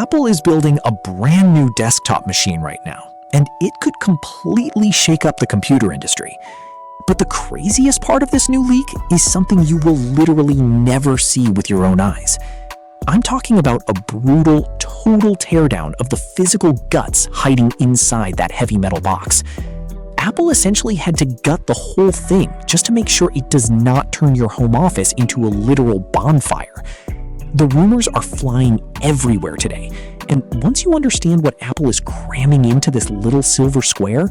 Apple is building a brand new desktop machine right now, and it could completely shake up the computer industry. But the craziest part of this new leak is something you will literally never see with your own eyes. I'm talking about a brutal, total teardown of the physical guts hiding inside that heavy metal box. Apple essentially had to gut the whole thing just to make sure it does not turn your home office into a literal bonfire. The rumors are flying everywhere today, and once you understand what Apple is cramming into this little silver square,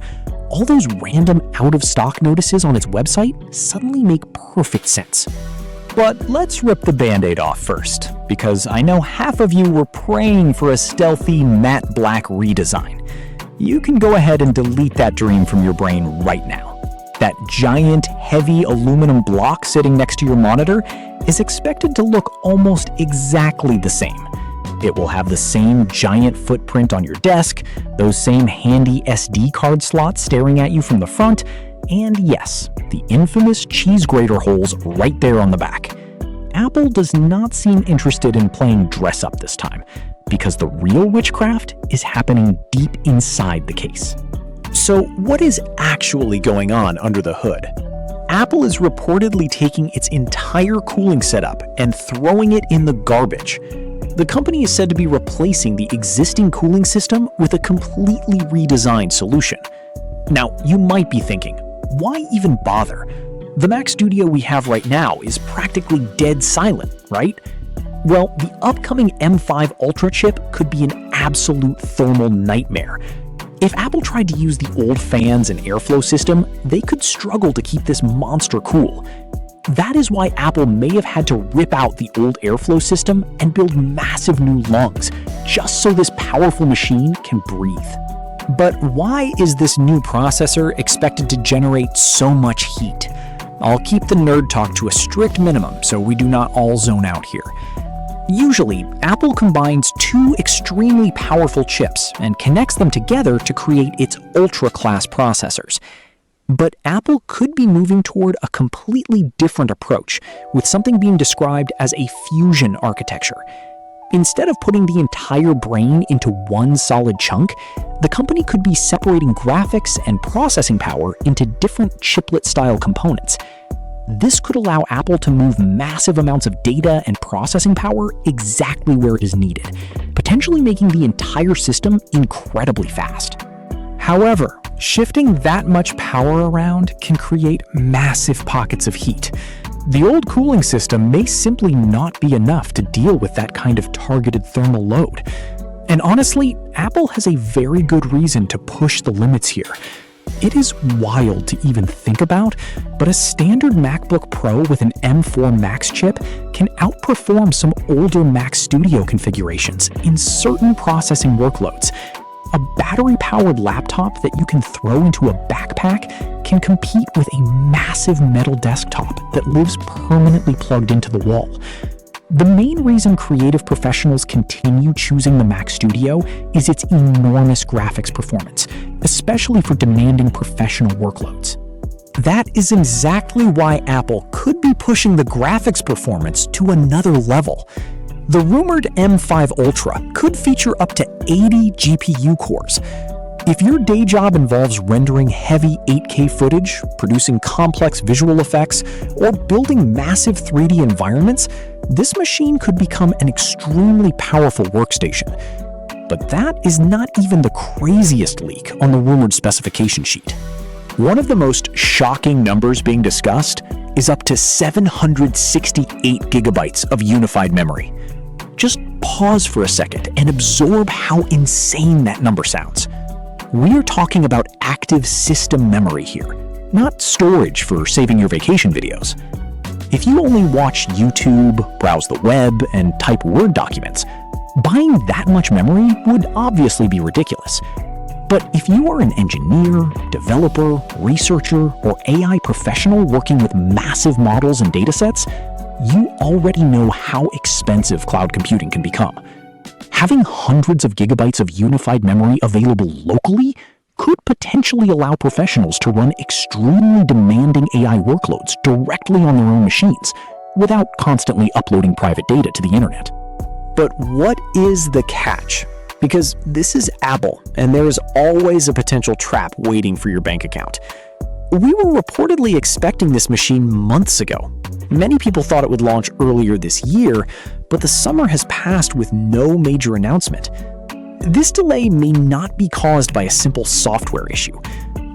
all those random out-of-stock notices on its website suddenly make perfect sense. But let's rip the Band-Aid off first, because I know half of you were praying for a stealthy matte black redesign. You can go ahead and delete that dream from your brain right now. That giant, heavy aluminum block sitting next to your monitor is expected to look almost exactly the same. It will have the same giant footprint on your desk, those same handy SD card slots staring at you from the front, and yes, the infamous cheese grater holes right there on the back. Apple does not seem interested in playing dress up this time, because the real witchcraft is happening deep inside the case. So what is actually going on under the hood? Apple is reportedly taking its entire cooling setup and throwing it in the garbage. The company is said to be replacing the existing cooling system with a completely redesigned solution. Now, you might be thinking, why even bother? The Mac Studio we have right now is practically dead silent, right? Well, the upcoming M5 Ultra chip could be an absolute thermal nightmare. If Apple tried to use the old fans and airflow system, they could struggle to keep this monster cool. That is why Apple may have had to rip out the old airflow system and build massive new lungs, just so this powerful machine can breathe. But why is this new processor expected to generate so much heat? I'll keep the nerd talk to a strict minimum so we do not all zone out here. Usually, Apple combines two extremely powerful chips and connects them together to create its ultra-class processors. But Apple could be moving toward a completely different approach, with something being described as a fusion architecture. Instead of putting the entire brain into one solid chunk, the company could be separating graphics and processing power into different chiplet-style components. This could allow Apple to move massive amounts of data and processing power exactly where it is needed, potentially making the entire system incredibly fast. However, shifting that much power around can create massive pockets of heat. The old cooling system may simply not be enough to deal with that kind of targeted thermal load. And honestly, Apple has a very good reason to push the limits here. It is wild to even think about, but a standard MacBook Pro with an M4 Max chip can outperform some older Mac Studio configurations in certain processing workloads. A battery-powered laptop that you can throw into a backpack can compete with a massive metal desktop that lives permanently plugged into the wall. The main reason creative professionals continue choosing the Mac Studio is its enormous graphics performance, especially for demanding professional workloads. That is exactly why Apple could be pushing the graphics performance to another level. The rumored M5 Ultra could feature up to 80 GPU cores. If your day job involves rendering heavy 8K footage, producing complex visual effects, or building massive 3D environments, this machine could become an extremely powerful workstation. But that is not even the craziest leak on the rumored specification sheet. One of the most shocking numbers being discussed is up to 768 gigabytes of unified memory. Just pause for a second and absorb how insane that number sounds. We're talking about active system memory here, not storage for saving your vacation videos. If you only watch YouTube, browse the web, and type Word documents, buying that much memory would obviously be ridiculous. But if you are an engineer, developer, researcher, or AI professional working with massive models and datasets, you already know how expensive cloud computing can become. Having hundreds of gigabytes of unified memory available locally could potentially allow professionals to run extremely demanding AI workloads directly on their own machines, without constantly uploading private data to the internet. But what is the catch? Because this is Apple, and there is always a potential trap waiting for your bank account. We were reportedly expecting this machine months ago. Many people thought it would launch earlier this year, but the summer has passed with no major announcement. This delay may not be caused by a simple software issue.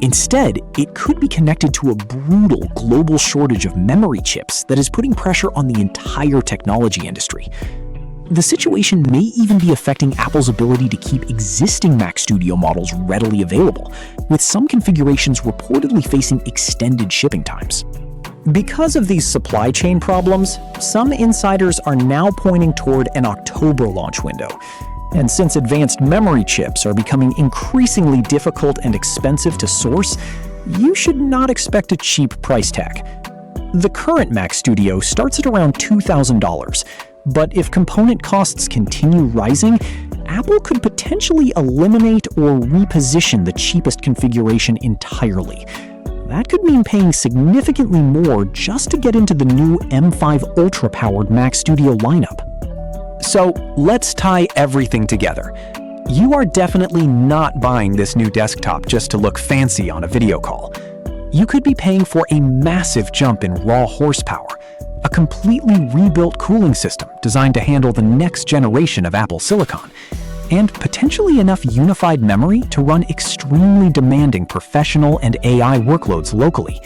Instead, it could be connected to a brutal global shortage of memory chips that is putting pressure on the entire technology industry. The situation may even be affecting Apple's ability to keep existing Mac Studio models readily available, with some configurations reportedly facing extended shipping times. Because of these supply chain problems, some insiders are now pointing toward an October launch window. And since advanced memory chips are becoming increasingly difficult and expensive to source, you should not expect a cheap price tag. The current Mac Studio starts at around $2,000, but if component costs continue rising, Apple could potentially eliminate or reposition the cheapest configuration entirely. That could mean paying significantly more just to get into the new M5 Ultra-powered Mac Studio lineup. So let's tie everything together. You are definitely not buying this new desktop just to look fancy on a video call. You could be paying for a massive jump in raw horsepower, a completely rebuilt cooling system designed to handle the next generation of Apple Silicon, and potentially enough unified memory to run extremely demanding professional and AI workloads locally.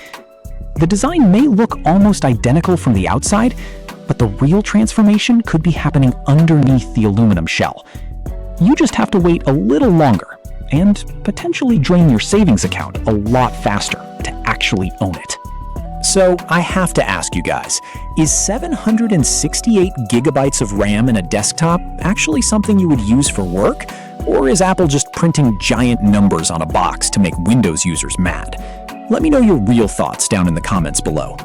The design may look almost identical from the outside, but the real transformation could be happening underneath the aluminum shell. You just have to wait a little longer and potentially drain your savings account a lot faster to actually own it. So I have to ask you guys, is 768 gigabytes of RAM in a desktop actually something you would use for work? Or is Apple just printing giant numbers on a box to make Windows users mad? Let me know your real thoughts down in the comments below.